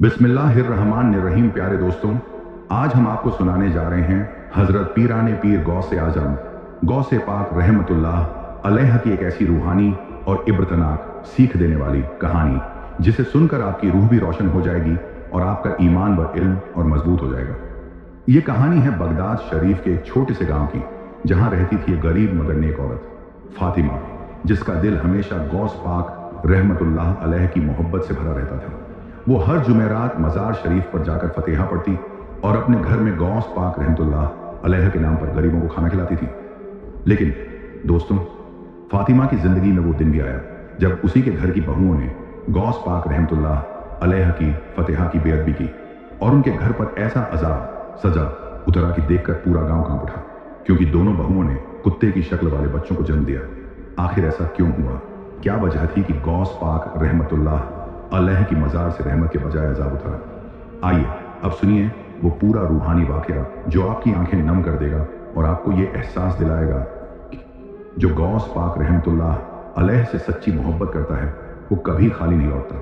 बिस्मिल्लाहिर्रहमानिर्रहीम। प्यारे दोस्तों, आज हम आपको सुनाने जा रहे हैं हजरत पीराने पीर गौसे आजम गौसे पाक रहमतुल्लाह अलैह की एक ऐसी रूहानी और इब्रतनाक सीख देने वाली कहानी जिसे सुनकर आपकी रूह भी रोशन हो जाएगी और आपका ईमान व इल्म और मजबूत हो जाएगा। ये कहानी है बगदाद शरीफ के एक छोटे से गांव की, जहां रहती थी एक गरीब मगर नेक औरत फातिमा, जिसका दिल हमेशा गौस पाक रहमतुल्लाह अलैह की मोहब्बत से भरा रहता था। वो हर जुमेरात मजार शरीफ पर जाकर फतेहा पढ़ती और अपने घर में गौस पाक रहमतुल्लाह अलैह के नाम पर गरीबों को खाना खिलाती थी। लेकिन दोस्तों, फातिमा की जिंदगी में वो दिन भी आया जब उसी के घर की बहुओं ने गौस पाक रहमतुल्लाह अलैह की फतेहा की बेअदबी की और उनके घर पर ऐसा अजाब सजा उतरा कि देखकर पूरा गांव कांप उठा, क्योंकि दोनों बहुओं ने कुत्ते की शक्ल वाले बच्चों को जन्म दिया। आखिर ऐसा क्यों हुआ? क्या वजह थी कि गौस पाक रहमतुल्लाह अलैह की मजार से रहमत के बजाय अजाब उतरा? आइए अब सुनिए वो पूरा रूहानी वाकया जो आपकी आंखें नम कर देगा और आपको ये एहसास दिलाएगा कि जो गौस पाक रहमतुल्लाह अलैह से सच्ची मोहब्बत करता है वो कभी खाली नहीं लौटता।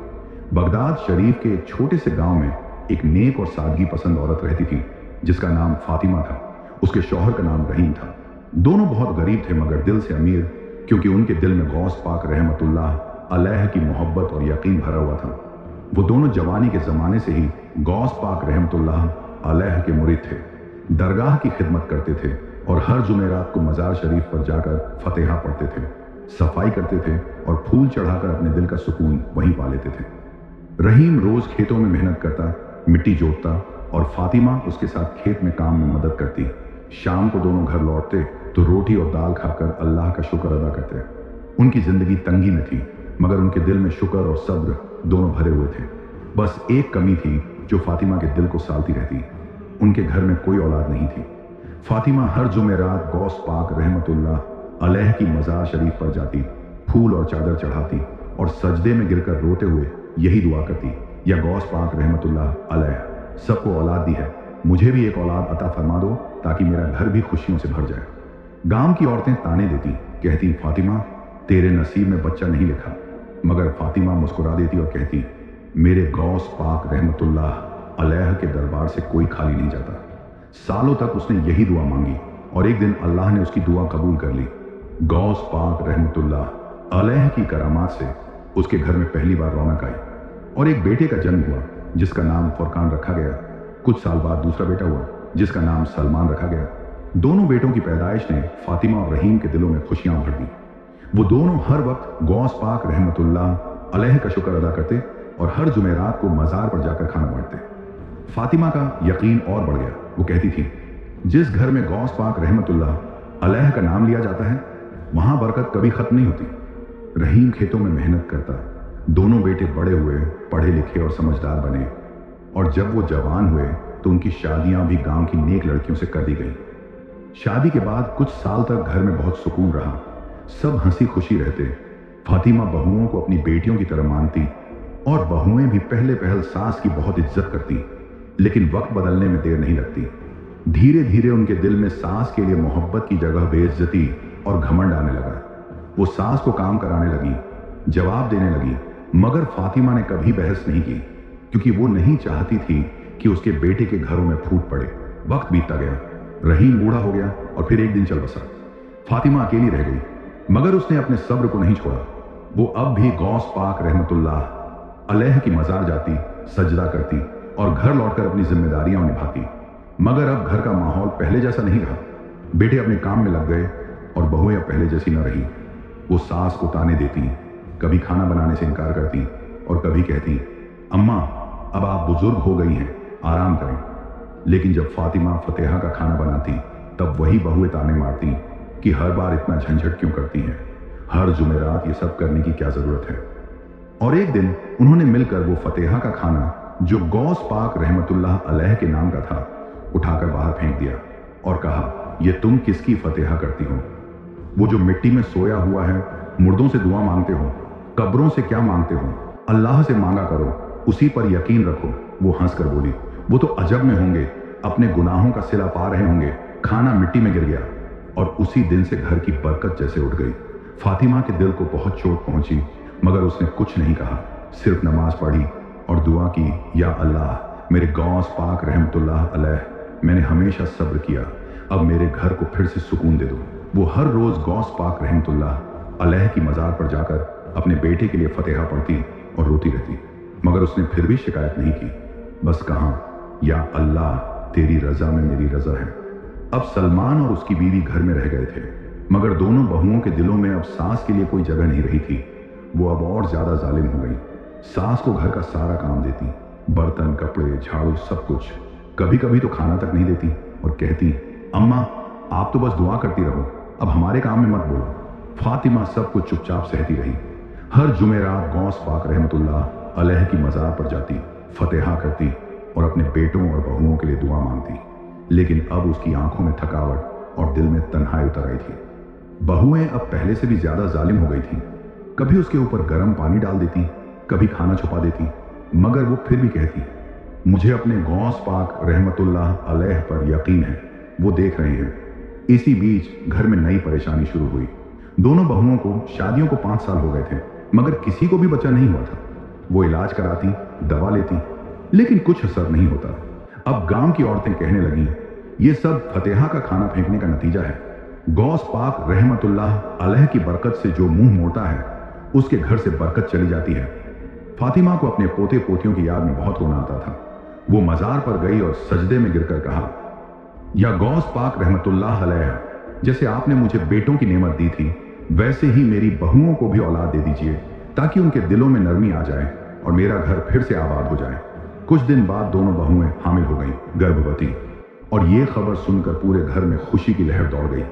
बगदाद शरीफ के एक छोटे से गांव में एक नेक और सादगी पसंद औरत रहती थी जिसका नाम फातिमा था। उसके शौहर का नाम रहीम था। दोनों बहुत गरीब थे मगर दिल से अमीर, क्योंकि उनके दिल में गौस पाक रहमतुल्लाह अलैह की मोहब्बत और यकीन भरा हुआ था। वो दोनों जवानी के ज़माने से ही गौस पाक रहमतुल्लाह अलैह के मुरीद थे, दरगाह की खिदमत करते थे और हर जुमेरात को मजार शरीफ पर जाकर फतेहा पढ़ते थे, सफाई करते थे और फूल चढ़ाकर अपने दिल का सुकून वहीं पा लेते थे। रहीम रोज़ खेतों में मेहनत करता, मिट्टी जोतता और फातिमा उसके साथ खेत में काम में मदद करती। शाम को दोनों घर लौटते तो रोटी और दाल खाकर अल्लाह का शुक्र अदा करते। उनकी ज़िंदगी तंगी में थी मगर उनके दिल में शुक्र और सब्र दोनों भरे हुए थे। बस एक कमी थी जो फातिमा के दिल को सालती रहती। उनके घर में कोई औलाद नहीं थी। फातिमा हर जुमेरात गौस पाक रहमतुल्लाह अलैह की मजार शरीफ पर जाती, फूल और चादर चढ़ाती और सजदे में गिरकर रोते हुए यही दुआ करती, या गौस पाक रहमतुल्लाह अलैह, सबको औलाद दी है, मुझे भी एक औलाद अता फरमा दो ताकि मेरा घर भी खुशियों से भर जाए। गांव की औरतें ताने देती, कहती फातिमा तेरे नसीब में बच्चा नहीं लिखा, मगर फातिमा मुस्कुरा देती और कहती मेरे गौस पाक रहमतुल्लाह अलैह के दरबार से कोई खाली नहीं जाता। सालों तक उसने यही दुआ मांगी और एक दिन अल्लाह ने उसकी दुआ कबूल कर ली। गौस पाक रहमतुल्लाह अलैह की करामात से उसके घर में पहली बार रौनक आई और एक बेटे का जन्म हुआ जिसका नाम फुरकान रखा गया। कुछ साल बाद दूसरा बेटा हुआ जिसका नाम सलमान रखा गया। दोनों बेटों की पैदाइश ने फातिमा और रहीम के दिलों में खुशियां भर दी। वो दोनों हर वक्त गौस पाक रहमतुल्लाह अलैह का शुक्र अदा करते और हर जुमेरात को मजार पर जाकर खाना बांटते। फातिमा का यकीन और बढ़ गया। वो कहती थी जिस घर में गौस पाक रहमतुल्लाह अलैह का नाम लिया जाता है वहां बरकत कभी खत्म नहीं होती। रहीम खेतों में मेहनत करता, दोनों बेटे बड़े हुए, पढ़े लिखे और समझदार बने और जब वो जवान हुए तो उनकी शादियां भी गांव की नेक लड़कियों से कर दी गई। शादी के बाद कुछ साल तक घर में बहुत सुकून रहा, सब हंसी खुशी रहते। फातिमा बहुओं को अपनी बेटियों की तरह मानती और बहुएं भी पहले पहल सास की बहुत इज्जत करती, लेकिन वक्त बदलने में देर नहीं लगती। धीरे धीरे उनके दिल में सास के लिए मोहब्बत की जगह बेइज्जती और घमंड आने लगा। वो सास को काम कराने लगी, जवाब देने लगी, मगर फातिमा ने कभी बहस नहीं की, क्योंकि वो नहीं चाहती थी कि उसके बेटे के घरों में फूट पड़े। वक्त बीतता गया, रहीम बूढ़ा हो गया और फिर एक दिन चल बसा। फातिमा अकेली रह गई, मगर उसने अपने सब्र को नहीं छोड़ा। वो अब भी गौस पाक रहमतुल्लाह अलैह की मजार जाती, सजदा करती और घर लौटकर अपनी जिम्मेदारियां निभाती। मगर अब घर का माहौल पहले जैसा नहीं रहा। बेटे अपने काम में लग गए और बहुएं अब पहले जैसी न रही। वो सास को ताने देती, कभी खाना बनाने से इनकार करती और कभी कहती अम्मा अब आप बुजुर्ग हो गई हैं, आराम करें। लेकिन जब फातिमा फतेहा का खाना बनाती तब वही बहुएं ताने मारती कि हर बार इतना झंझट क्यों करती हैं, हर जुमेरात ये सब करने की क्या जरूरत है। और एक दिन उन्होंने मिलकर वो फतेहा का खाना जो गौस पाक रहमतुल्लाह अलैह के नाम का था उठाकर बाहर फेंक दिया और कहा ये तुम किसकी फतेहा करती हो? वो जो मिट्टी में सोया हुआ है, मुर्दों से दुआ मांगते हो, कब्रों से क्या मांगते हो? अल्लाह से मांगा करो, उसी पर यकीन रखो। वो हंसकर बोली वो तो अजब में होंगे, अपने गुनाहों का सिला पा रहे होंगे। खाना मिट्टी में गिर गया और उसी दिन से घर की बरकत जैसे उठ गई। फातिमा के दिल को बहुत चोट पहुंची, मगर उसने कुछ नहीं कहा, सिर्फ नमाज पढ़ी और दुआ की, या अल्लाह मेरे गौस पाक रहमतुल्लाह अलैह, मैंने हमेशा सब्र किया, अब मेरे घर को फिर से सुकून दे दो। वो हर रोज गौस पाक रहमतुल्लाह अलैह की मज़ार पर जाकर अपने बेटे के लिए फतेहा पढ़ती और रोती रहती, मगर उसने फिर भी शिकायत नहीं की। बस कहा, या अल्लाह तेरी रजा में मेरी रजा है। अब सलमान और उसकी बीवी घर में रह गए थे, मगर दोनों बहुओं के दिलों में अब सास के लिए कोई जगह नहीं रही थी। वो अब और ज्यादा जालिम हो गई। सास को घर का सारा काम देती, बर्तन, कपड़े, झाड़ू, सब कुछ। कभी कभी तो खाना तक नहीं देती और कहती, अम्मा आप तो बस दुआ करती रहो, अब हमारे काम में मत बोलो। फातिमा सब कुछ चुपचाप सहती रही। हर जुमेरात गौस पाक रहमतुल्लाह अलैह की मज़ार पर जाती, फतेहा करती और अपने बेटों और बहुओं के लिए दुआ मांगती। लेकिन अब उसकी आंखों में थकावट और दिल में तन्हाई उतर आई थी। बहुएं अब पहले से भी ज्यादा जालिम हो गई थीं। कभी उसके ऊपर गर्म पानी डाल देती, कभी खाना छुपा देती, मगर वो फिर भी कहती, मुझे अपने गौस पाक रहमतुल्लाह अलैह पर यकीन है, वो देख रहे हैं। इसी बीच घर में नई परेशानी शुरू हुई। दोनों बहुओं को शादियों को 5 साल हो गए थे, मगर किसी को भी बच्चा नहीं हुआ था। वो इलाज कराती, दवा लेती, लेकिन कुछ असर नहीं होता। अब गांव की औरतें कहने लगीं, ये सब फतेहा का खाना फेंकने का नतीजा है। गौस पाक रहमतुल्लाह अलैह की बरकत से जो मुंह मोड़ता है, उसके घर से बरकत चली जाती है। फातिमा को अपने पोते पोतियों की याद में बहुत रोना आता था। वो मजार पर गई और सजदे में गिरकर कहा, या गौस पाक रहमतुल्लाह अलैह, जैसे आपने मुझे बेटों की नेमत दी थी, वैसे ही मेरी बहुओं को भी औलाद दे दीजिए, ताकि उनके दिलों में नरमी आ जाए और मेरा घर फिर से आबाद हो जाए। कुछ दिन बाद दोनों बहुएं हामिल हो गईं, गर्भवती, और ये खबर सुनकर पूरे घर में खुशी की लहर दौड़ गई।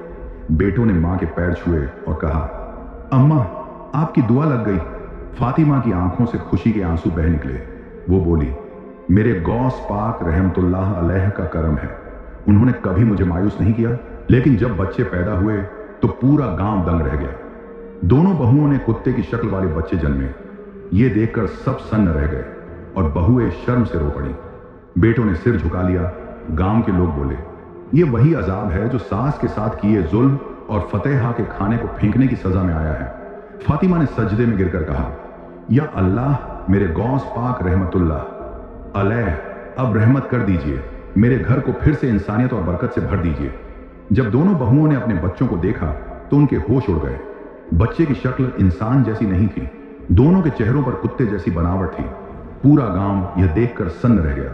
बेटों ने मां के पैर छुए और कहा, अम्मा आपकी दुआ लग गई। फातिमा की आंखों से खुशी के आंसू बह निकले। वो बोली, मेरे गौस पाक रहमतुल्लाह अलैह का करम है, उन्होंने कभी मुझे मायूस नहीं किया। लेकिन जब बच्चे पैदा हुए तो पूरा गांव दंग रह गया। दोनों बहुओं ने कुत्ते की शक्ल वाले बच्चे जन्मे। ये देखकर सब सन्न रह गए और बहुएं शर्म से रो पड़ी। बेटों ने सिर झुका लिया। गांव के लोग बोले, ये वही अजाब है जो सास के साथ किए जुल्म और फतेहा के खाने को फेंकने की सजा में आया है। फातिमा ने सजदे में गिरकर कहा, या अल्लाह मेरे गौस पाक रहमतुल्लाह अलैह, अब रहमत कर दीजिए, मेरे घर को फिर से इंसानियत और बरकत से भर दीजिए। जब दोनों बहुओं ने अपने बच्चों को देखा तो उनके होश उड़ गए। बच्चे की शक्ल इंसान जैसी नहीं थी, दोनों के चेहरों पर कुत्ते जैसी बनावट थी। पूरा गांव यह देखकर सन्न रह गया,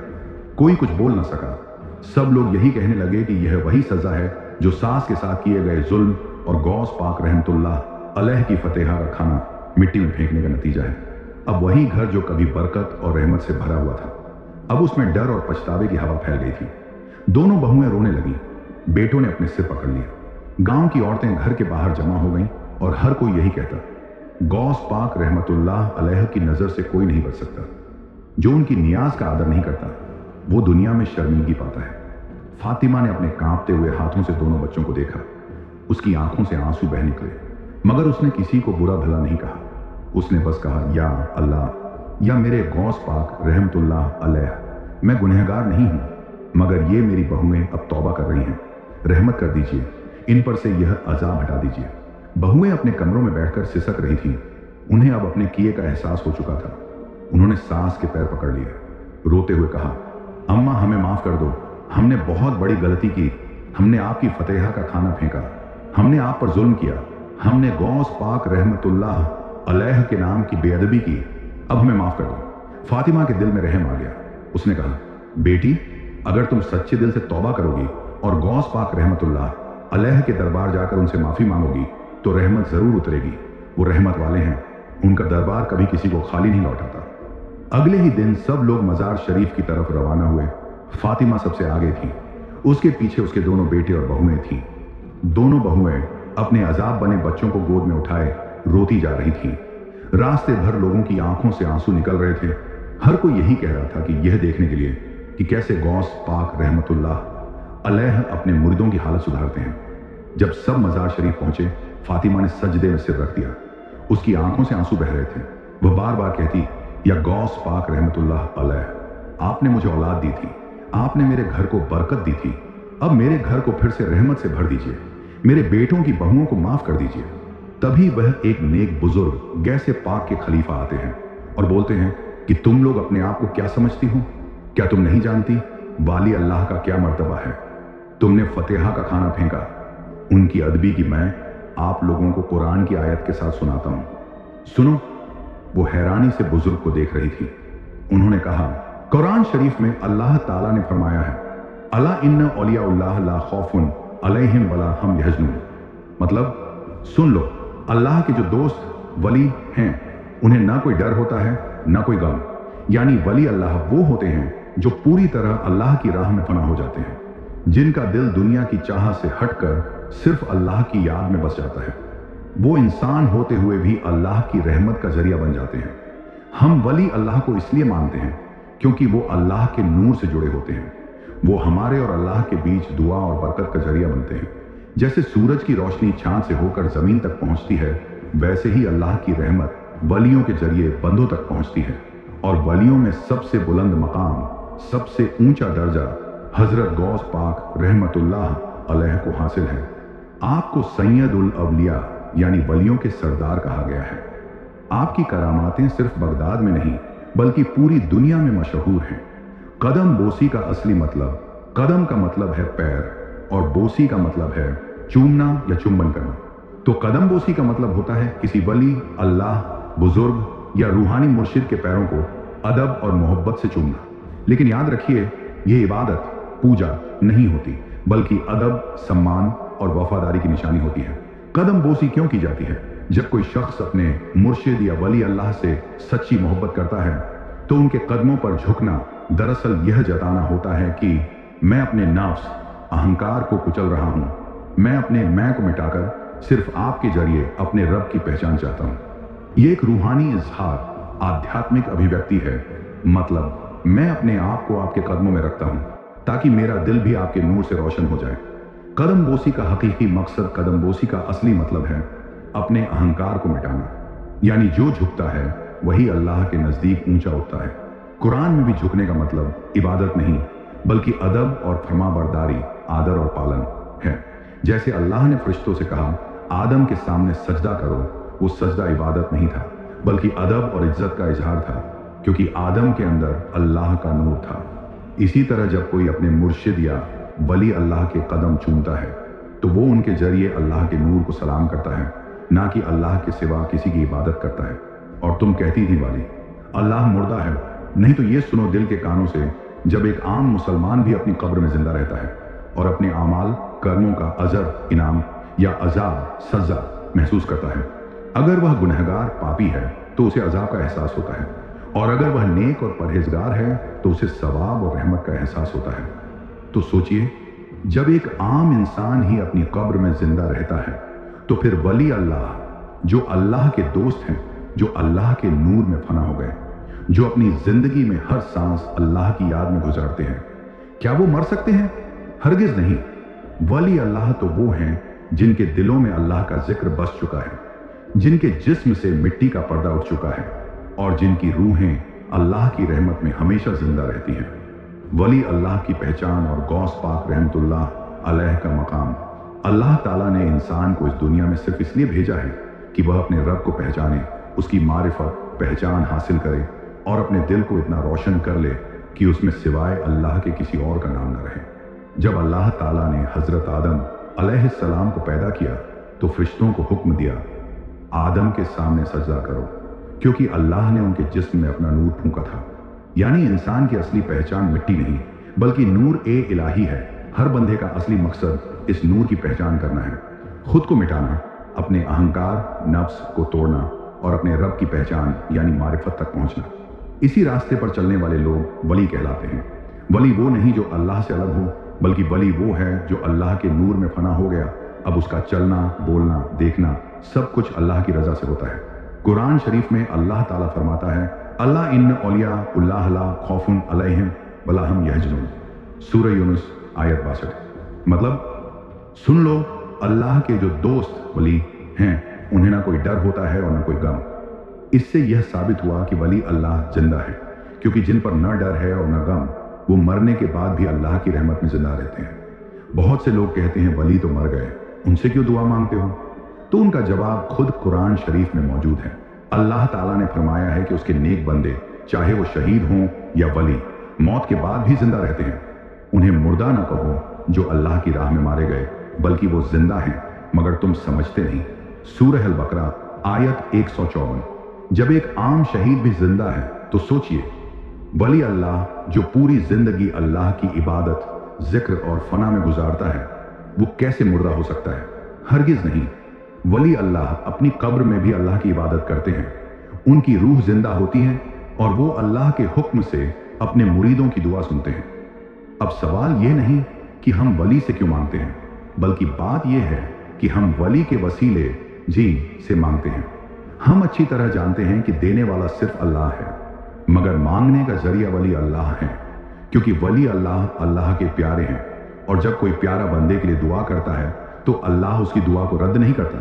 कोई कुछ बोल न सका। सब लोग यही कहने लगे कि यह वही सजा है जो सास के साथ किए गए जुल्म और गौस पाक रहमतुल्लाह अलैह की फतेहा का खाना मिट्टी में फेंकने का नतीजा है। अब वही घर जो कभी बरकत और रहमत से भरा हुआ था, अब उसमें डर और पछतावे की हवा फैल गई थी। दोनों बहुएं रोने लगी। बेटों ने अपने सिर पकड़ लिया। गांव की औरतें घर के बाहर जमा हो गईं और हर कोई यही कहता, गौस पाक रहमतुल्लाह अलैह की नजर से कोई नहीं बच सकता। जो उनकी नियाज का आदर नहीं करता, वो दुनिया में शर्मिंदगी पाता है। फातिमा ने अपने कांपते हुए हाथों से दोनों बच्चों को देखा। उसकी आंखों से आंसू बह निकले, मगर उसने किसी को बुरा भला नहीं कहा। उसने बस कहा, या अल्लाह, या मेरे गौस पाक रहमतुल्लाह अलैह, मैं गुनहगार नहीं हूं, मगर ये मेरी बहुएं अब तौबा कर रही हैं, रहमत कर दीजिए, इन पर से यह अजाब हटा दीजिए। बहुएं अपने कमरों में बैठकर सिसक रही थीं। उन्हें अब अपने किए का एहसास हो चुका था। उन्होंने सास के पैर पकड़ लिए, रोते हुए कहा, अम्मा हमें माफ कर दो, हमने बहुत बड़ी गलती की। हमने आपकी फतेहा का खाना फेंका, हमने आप पर जुल्म किया, हमने गौस पाक रहमतुल्लाह अलैह के नाम की बेअदबी की, अब हमें माफ कर दो। फातिमा के दिल में रहम आ गया। उसने कहा, बेटी, अगर तुम सच्चे दिल से तौबा करोगी और गौस पाक रहमतुल्लाह अलैह के दरबार जाकर उनसे माफी मांगोगी तो रहमत जरूर उतरेगी। वो रहमत वाले हैं, उनका दरबार कभी किसी को खाली नहीं लौटाता। अगले ही दिन सब लोग मजार शरीफ की तरफ रवाना हुए। फातिमा सबसे आगे थी, उसके पीछे उसके दोनों बेटे और बहुएं थीं। दोनों बहुएं अपने अजाब बने बच्चों को गोद में उठाए रोती जा रही थीं। रास्ते भर लोगों की आंखों से आंसू निकल रहे थे। हर कोई यही कह रहा था कि यह देखने के लिए कि कैसे गौस पाक रहमतुल्लाह अलैह अपने मुर्दों की हालत सुधारते हैं। जब सब मजार शरीफ पहुंचे, फातिमा ने सजदे में सिर रख दिया। उसकी आंखों से आंसू बह रहे थे। वह बार बार कहती, या गौस पाक रहमतुल्लाह अलैह, आपने मुझे औलाद दी थी, आपने मेरे घर को बरकत दी थी, अब मेरे घर को फिर से रहमत से भर दीजिए, मेरे बेटों की बहुओं को माफ कर दीजिए। तभी वह एक नेक बुजुर्ग गैसे पाक के खलीफा आते हैं और बोलते हैं, कि तुम लोग अपने आप को क्या समझती हो? क्या तुम नहीं जानती वाली अल्लाह का क्या मर्तबा है? तुमने फतेहा का खाना फेंका। उनकी अदबी की मैं आप लोगों को कुरान की आयत के साथ सुनाता हूं। सुनो। वो हैरानी से बुजुर्ग को देख रही थी। उन्होंने कहा, कुरान शरीफ में अल्लाह ताला ने फरमाया है, अला इन्ना औलियाउल्लाह ला खौफुन अलैहिम वला हम यहज़नून। मतलब सुन लो, अल्लाह के जो दोस्त वली हैं उन्हें ना कोई डर होता है ना कोई गम। यानी वली अल्लाह वो होते हैं जो पूरी तरह अल्लाह की राह में फना हो जाते हैं, जिनका दिल दुनिया की चाह से हटकर सिर्फ अल्लाह की याद में बस जाता है। वो इंसान होते हुए भी अल्लाह की रहमत का जरिया बन जाते हैं। हम वली अल्लाह को इसलिए मानते हैं क्योंकि वो अल्लाह के नूर से जुड़े होते हैं। वो हमारे और अल्लाह के बीच दुआ और बरकत का जरिया बनते हैं। जैसे सूरज की रोशनी चांद से होकर जमीन तक पहुंचती है, वैसे ही अल्लाह की रहमत वलियों के जरिए बंदों तक पहुंचती है। और वलियों में सबसे बुलंद मकाम, सबसे ऊंचा दर्जा हजरत गौस पाक रहमतुल्लाह अलैह को हासिल है। आपको सैयदुल अवलिया यानी वलियों के सरदार कहा गया है। आपकी करामातें सिर्फ बगदाद में नहीं बल्कि पूरी दुनिया में मशहूर हैं। कदम बोसी का असली मतलब, कदम का मतलब है पैर और बोसी का मतलब है चूमना या चुंबन करना। तो कदम बोसी का मतलब होता है किसी वली, अल्लाह, बुजुर्ग या रूहानी मुर्शिद के पैरों को अदब और मोहब्बत से चूमना। लेकिन याद रखिए, ये इबादत, पूजा नहीं होती बल्कि अदब, सम्मान और वफादारी की निशानी होती है। कदम बोसी क्यों की जाती है? जब कोई शख्स अपने मुर्शिद या वली अल्लाह से सच्ची मोहब्बत करता है तो उनके कदमों पर झुकना दरअसल यह जताना होता है कि मैं अपने नफ्स, अहंकार को कुचल रहा हूं। मैं अपने मैं को मिटाकर सिर्फ आपके जरिए अपने रब की पहचान चाहता हूं। यह एक रूहानी इजहार, आध्यात्मिक अभिव्यक्ति है। मतलब मैं अपने आप को आपके कदमों में रखता हूं ताकि मेरा दिल भी आपके नूर से रोशन हो जाए। कदम बोसी का हकीकी मकसद, कदम बोसी का असली मतलब है अपने अहंकार को मिटाना। यानी जो झुकता है वही अल्लाह के नजदीक ऊंचा उठता है। कुरान में भी झुकने का मतलब इबादत नहीं बल्कि अदब और फरमाबरदारी, आदर और पालन है। जैसे अल्लाह ने फरिश्तों से कहा, आदम के सामने सजदा करो, वो सजदा इबादत नहीं था बल्कि अदब और इज्जत का इजहार था, क्योंकि आदम के अंदर अल्लाह का नूर था। इसी तरह जब कोई अपने मुर्शिद या वली अल्लाह के कदम चूमता है तो वो उनके जरिए अल्लाह के नूर को सलाम करता है, ना कि अल्लाह के सिवा किसी की इबादत करता है। और तुम कहती थी वाली, अल्लाह मुर्दा है। नहीं तो ये सुनो दिल के कानों से, जब एक आम मुसलमान भी अपनी कब्र में जिंदा रहता है और अपने आमाल, कर्मों का अजर, इनाम या अजाब, सजा महसूस करता है। अगर वह गुनहगार, पापी है तो उसे अजाब का एहसास होता है, और अगर वह नेक और परहेजगार है तो उसे सवाब और रहमत का एहसास होता है। तो सोचिए, जब एक आम इंसान ही अपनी कब्र में जिंदा रहता है तो फिर वली अल्लाह, जो अल्लाह के दोस्त हैं, जो अल्लाह के नूर में फना हो गए, जो अपनी जिंदगी में हर सांस अल्लाह की याद में गुजारते हैं, क्या वो मर सकते हैं? हरगिज नहीं। वली अल्लाह तो वो हैं जिनके दिलों में अल्लाह का जिक्र बस चुका है, जिनके जिस्म से मिट्टी का पर्दा उठ चुका है और जिनकी रूहें अल्लाह की रहमत में हमेशा जिंदा रहती हैं। वली अल्लाह की पहचान और गौस पाक रहमतुल्लाह अलैह का मकाम, अल्लाह ताला ने इंसान को इस दुनिया में सिर्फ इसलिए भेजा है कि वह अपने रब को पहचाने, उसकी मारिफत, पहचान हासिल करे और अपने दिल को इतना रोशन कर ले कि उसमें सिवाय अल्लाह के किसी और का नाम न रहे। जब अल्लाह ताला ने हजरत आदम अलैहिस्सलाम को पैदा किया तो फरिश्तों को हुक्म दिया, आदम के सामने सजदा करो, क्योंकि अल्लाह ने उनके जिस्म में अपना नूर फूंका था। यानी इंसान की असली पहचान मिट्टी नहीं बल्कि नूर ए इलाही है। हर बंदे का असली मकसद इस नूर की पहचान करना है, खुद को मिटाना, अपने अहंकार, नफ्स को तोड़ना और अपने रब की पहचान यानी मारिफत तक पहुंचना। इसी रास्ते पर चलने वाले लोग वली कहलाते हैं। वली वो नहीं जो अल्लाह से अलग हो, बल्कि वली वो है जो अल्लाह के नूर में फना हो गया। अब उसका चलना, बोलना, देखना सब कुछ अल्लाह की रजा से होता है। कुरान शरीफ में अल्लाह ताला फरमाता है, अल्लाह इन्न औलियाउल्लाह ला खौफुन अलैहिम वला हम यहज़नून। सूरह यूनुस आयत 62। मतलब सुन लो, अल्लाह के जो दोस्त वली हैं उन्हें ना कोई डर होता है और ना कोई गम। इससे यह साबित हुआ कि वली अल्लाह जिंदा है, क्योंकि जिन पर न डर है और न गम, वो मरने के बाद भी अल्लाह की रहमत में जिंदा रहते हैं। बहुत से लोग कहते हैं वली तो मर गए, उनसे क्यों दुआ मांगते हो? तो उनका जवाब खुद कुरान शरीफ में मौजूद है। अल्लाह ताला ने फरमाया है कि उसके नेक बंदे चाहे वो शहीद हों या वली, मौत के बाद भी जिंदा रहते हैं। उन्हें मुर्दा न कहो जो अल्लाह की राह में मारे गए, बल्कि वो जिंदा हैं, मगर तुम समझते नहीं। सूरह अल-बकरा आयत 154। जब एक आम शहीद भी जिंदा है तो सोचिए, वली अल्लाह जो पूरी जिंदगी अल्लाह की इबादत, जिक्र और फना में गुजारता है, वो कैसे मुर्दा हो सकता है? हरगिज नहीं। वली अल्लाह अपनी कब्र में भी अल्लाह की इबादत करते हैं। उनकी रूह जिंदा होती है और वो अल्लाह के हुक्म से अपने मुरीदों की दुआ सुनते हैं। अब सवाल ये नहीं कि हम वली से क्यों मांगते हैं, बल्कि बात यह है कि हम वली के वसीले जी से मांगते हैं। हम अच्छी तरह जानते हैं कि देने वाला सिर्फ अल्लाह है, मगर मांगने का जरिया वली अल्लाह है, क्योंकि वली अल्लाह अल्लाह के प्यारे हैं, और जब कोई प्यारा बंदे के लिए दुआ करता है तो अल्लाह उसकी दुआ को रद्द नहीं करता।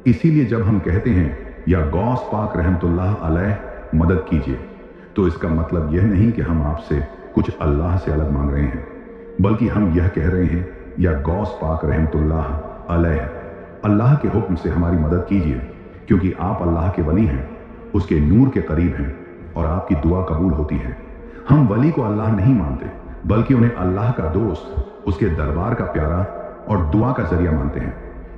इसीलिए जब हम कहते हैं या गौस पाक रहमतुल्लाह अलैह मदद कीजिए, तो इसका मतलब यह नहीं कि हम आपसे कुछ अल्लाह से अलग मांग रहे हैं, बल्कि हम यह कह रहे हैं या गौस पाक रहमतुल्लाह अलैह, अल्लाह के हुक्म से हमारी मदद कीजिए, क्योंकि आप अल्लाह के वली हैं, उसके नूर के करीब हैं और आपकी दुआ कबूल होती है। हम वली को अल्लाह नहीं मानते, बल्कि उन्हें अल्लाह का दोस्त, उसके दरबार का प्यारा और दुआ का जरिया मानते हैं।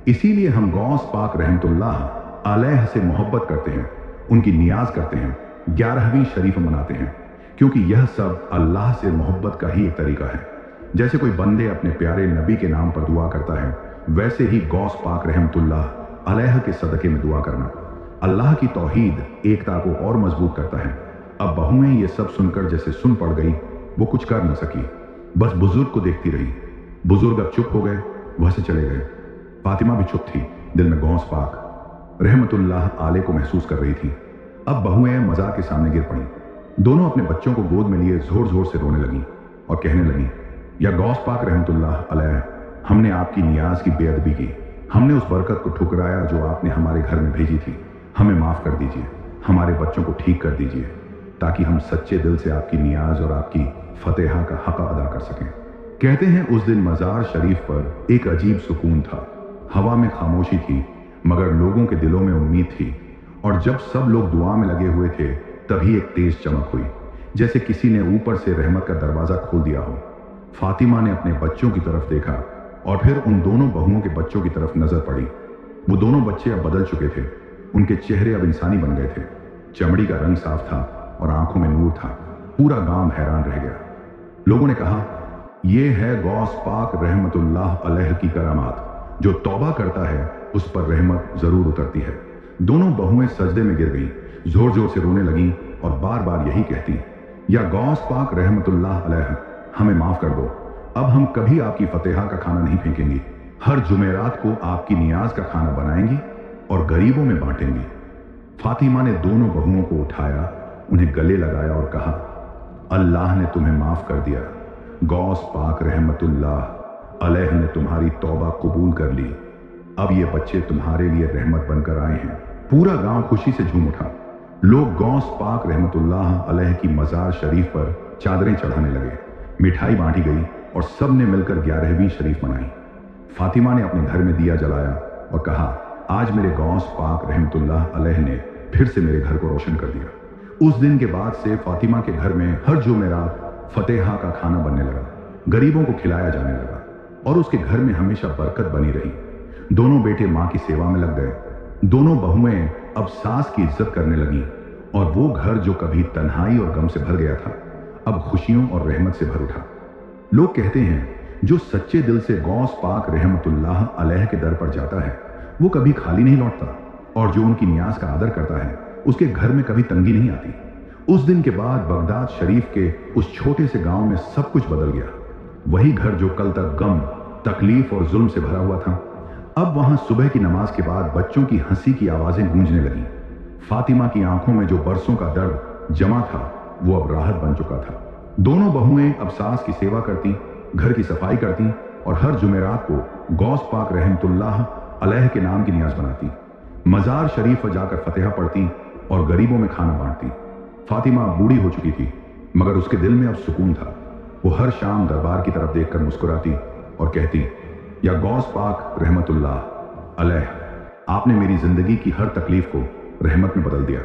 इसीलिए हम गौस पाक रहमतुल्लाह अलैह से मोहब्बत करते हैं, उनकी नियाज करते हैं, 11वीं शरीफ मनाते हैं, क्योंकि यह सब अल्लाह से मोहब्बत का ही एक तरीका है। जैसे कोई बंदे अपने प्यारे नबी के नाम पर दुआ करता है, वैसे ही गौस पाक रहमतुल्लाह अलैह के सदके में दुआ करना अल्लाह की तौहीद, एकता को और मजबूत करता है। अब बहुएं ये सब सुनकर जैसे सुन पड़ गई, वो कुछ कर न सकी, बस बुजुर्ग को देखती रही। बुजुर्ग अब चुप हो गए, वह से चले गए। फातिमा भी चुप थी, दिल में गौस पाक रहमतुल्लाह आले को महसूस कर रही थी। अब बहुएं मज़ार के सामने गिर पड़ी। दोनों अपने बच्चों को गोद में लिए जोर जोर से रोने लगी और कहने लगी, या गौस पाक रहमतुल्लाह अलैह, हमने आपकी नियाज की बेअदबी की, हमने उस बरकत को ठुकराया जो आपने हमारे घर में भेजी थी। हमें माफ कर दीजिए, हमारे बच्चों को ठीक कर दीजिए, ताकि हम सच्चे दिल से आपकी नियाज और आपकी फतेहा का हक अदा कर सकें। कहते हैं उस दिन मज़ार शरीफ पर एक अजीब सुकून था। हवा में खामोशी थी, मगर लोगों के दिलों में उम्मीद थी। और जब सब लोग दुआ में लगे हुए थे, तभी एक तेज चमक हुई, जैसे किसी ने ऊपर से रहमत का दरवाजा खोल दिया हो। फातिमा ने अपने बच्चों की तरफ देखा और फिर उन दोनों बहुओं के बच्चों की तरफ नजर पड़ी। वो दोनों बच्चे अब बदल चुके थे, उनके चेहरे अब इंसानी बन गए थे। चमड़ी का रंग साफ था और आंखों में नूर था। पूरा गांव हैरान रह गया। लोगों ने कहा, यह है गौस पाक रहमतुल्लाह अलैह की करामात, जो तौबा करता है उस पर रहमत जरूर उतरती है। दोनों बहुएं सजदे में गिर गईं, जोर जोर से रोने लगीं और बार बार यही कहती, या गौस पाक रहमतुल्लाह अलैह, हमें माफ कर दो, अब हम कभी आपकी फतेहा का खाना नहीं फेंकेंगी। हर जुमेरात को आपकी नियाज का खाना बनाएंगी और गरीबों में बांटेंगी। फातिमा ने दोनों बहुओं को उठाया, उन्हें गले लगाया और कहा, अल्लाह ने तुम्हें माफ कर दिया। गौस पाक रहमतुल्लाह अलैह ने तुम्हारी तौबा कबूल कर ली। अब ये बच्चे तुम्हारे लिए रहमत बनकर आए हैं। पूरा गांव खुशी से झूम उठा। लोग गौस पाक रहमतुल्लाह अलैह की मज़ार शरीफ पर चादरें चढ़ाने लगे। मिठाई बांटी गई और सब ने मिलकर 11वीं शरीफ मनाई। फातिमा ने अपने घर में दिया जलाया और कहा, आज मेरे गौस पाक रहमतुल्लाह अलैह ने फिर से मेरे घर को रोशन कर दिया। उस दिन के बाद से फातिमा के घर में हर जुमेरात फतेहा का खाना बनने लगा, गरीबों को खिलाया जाने लगा और उसके घर में हमेशा बरकत बनी रही। दोनों बेटे माँ की सेवा में लग गए। दोनों बहुएं अब सास की इज्जत करने लगी और वो घर जो कभी तन्हाई और गम से भर गया था, अब खुशियों और रहमत से भर उठा। लोग कहते हैं, जो सच्चे दिल से गौस पाक रहमतुल्लाह अलैह के दर पर जाता है, वो कभी खाली नहीं लौटता, और जो उनकी नियाज का आदर करता है, उसके घर में कभी तंगी नहीं आती। उस दिन के बाद बगदाद शरीफ के उस छोटे से गांव में सब कुछ बदल गया। वही घर जो कल तक गम, तकलीफ और जुल्म से भरा हुआ था, अब वहां सुबह की नमाज के बाद बच्चों की हंसी की आवाजें गूंजने लगीं। फातिमा की आंखों में जो बरसों का दर्द जमा था, वो अब राहत बन चुका था। दोनों बहुएं अब सास की सेवा करती, घर की सफाई करती और हर जुमेरात को गौस पाक रहमतुल्लाह अलैह के नाम की नियाज बनाती। मज़ार शरीफ जाकर फतेहा पढ़ती और गरीबों में खाना बांटती। फातिमा बूढ़ी हो चुकी थी, मगर उसके दिल में अब सुकून था। वो हर शाम दरबार की तरफ देखकर मुस्कुराती और कहती, या गौस पाक रहमतुल्लाह अलैह, आपने मेरी जिंदगी की हर तकलीफ को रहमत में बदल दिया।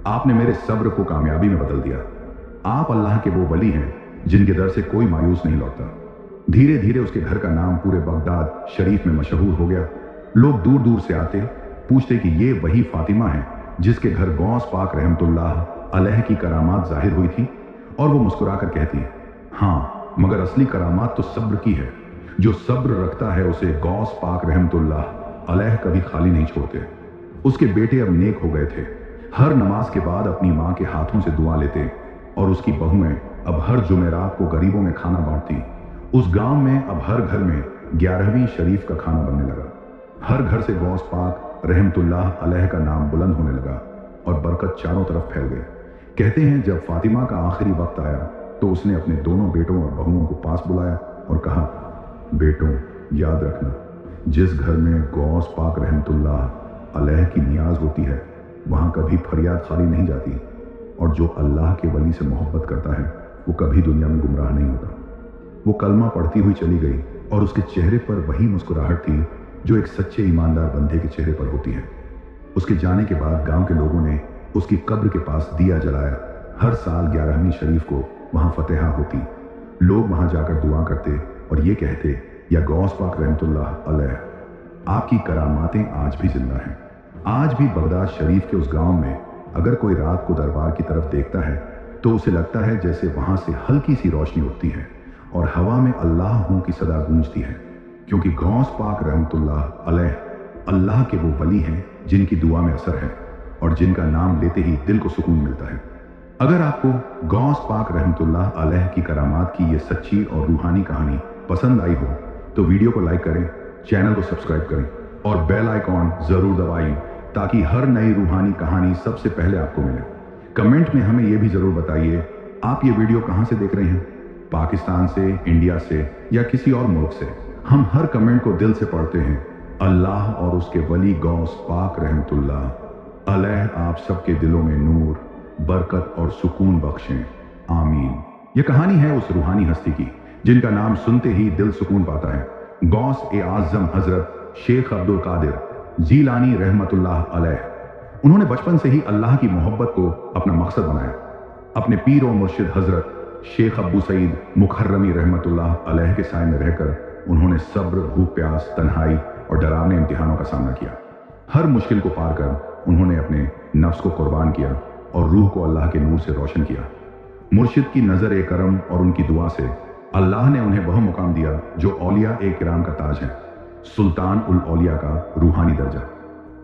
आपने मेरे सब्र को कामयाबी में बदल दिया। आप अल्लाह के वो वली हैं जिनके दर से कोई मायूस नहीं लौटता। धीरे धीरे उसके घर का नाम पूरे बगदाद शरीफ में मशहूर हो गया। लोग दूर दूर से आते, पूछते कि ये वही फातिमा है जिसके घर गौस पाक रहमतुल्लाह अलैह की करामात जाहिर हुई थी। और वो मुस्कुराकर कहती, हाँ, मगर असली करामात तो सब्र की है। जो सब्र रखता है उसे गौस पाक रहमतुल्लाह अलैह कभी खाली नहीं छोड़ते। उसके बेटे अब नेक हो गए थे, हर नमाज के बाद अपनी माँ के हाथों से दुआ लेते, और उसकी बहुएं अब हर जुमेरात को गरीबों में खाना बांटती। उस गांव में अब हर घर में 11वीं शरीफ का खाना बनने लगा। हर घर से गौस पाक रहमतुल्लाह अलैह का नाम बुलंद होने लगा और बरकत चारों तरफ फैल गई। कहते हैं जब फातिमा का आखिरी वक्त आया तो उसने अपने दोनों बेटों और बहुओं को पास बुलाया और कहा, बेटों, याद रखना, जिस घर में गौस पाक रहमतुल्लाह अलैह की नियाज होती है वहां कभी फरियाद खाली नहीं जाती, और जो अल्लाह के वली से मोहब्बत करता है वो कभी दुनिया में गुमराह नहीं होता। वो कलमा पढ़ती हुई चली गई और उसके चेहरे पर वही मुस्कुराहट थी जो एक सच्चे ईमानदार बंदे के चेहरे पर होती है। उसके जाने के बाद गांव के लोगों ने उसकी कब्र के पास दिया जलाया। हर साल 11वीं शरीफ को वहां फतेहा होती। लोग वहां जाकर दुआ करते और ये कहते, या गौस पाक रहमतुल्लाह अलैह, आपकी करामातें आज भी जिंदा हैं। आज भी बगदाद शरीफ के उस गांव में अगर कोई रात को दरबार की तरफ देखता है तो उसे लगता है जैसे वहां से हल्की सी रोशनी उठती है और हवा में अल्लाह हूं की सदा गूंजती है, क्योंकि गौस पाक रहमतुल्लाह अलैह अल्लाह के वो वली हैं जिनकी दुआ में असर है और जिनका नाम लेते ही दिल को सुकून मिलता है। अगर आपको गौस पाक रहमतुल्लाह अलैह की करामात की ये सच्ची और रूहानी कहानी पसंद आई हो तो वीडियो को लाइक करें, चैनल को सब्सक्राइब करें और बेल आइकॉन जरूर दबाएं ताकि हर नई रूहानी कहानी सबसे पहले आपको मिले। कमेंट में हमें यह भी जरूर बताइए आप ये वीडियो कहां से देख रहे हैं, पाकिस्तान से, इंडिया से या किसी और मुल्क से। हम हर कमेंट को दिल से पढ़ते हैं। अल्लाह और उसके वली गौस पाक रहमतुल्लाह अलैह आप सबके दिलों में नूर, बरकत और सुकून बख्शें, आमीन। यह कहानी है उस रूहानी हस्ती की जिनका नाम सुनते ही दिल सुकून पाता है, गौस ए आज़म हजरत शेख अब्दुल कादिर जीलानी रहमतुल्लाह अलैह। उन्होंने बचपन से ही अल्लाह की मोहब्बत को अपना मकसद बनाया। अपने पीर और मुर्शिद हजरत शेख अब्बू सईद मुखर्रमी रहमतुल्लाह अलैह के साए में रहकर उन्होंने सब्र, भूख प्यास, तन्हाई और डरावने इम्तिहानों का सामना किया। हर मुश्किल को पार कर उन्होंने अपने नफ्स को कुर्बान किया और रूह को अल्लाह के नूर से रोशन किया। मुर्शिद की नजर करम और उनकी दुआ से अल्लाह ने उन्हें वह मुकाम दिया जो औलिया ए किराम का ताज है, सुल्तान उल औलिया का रूहानी दर्जा।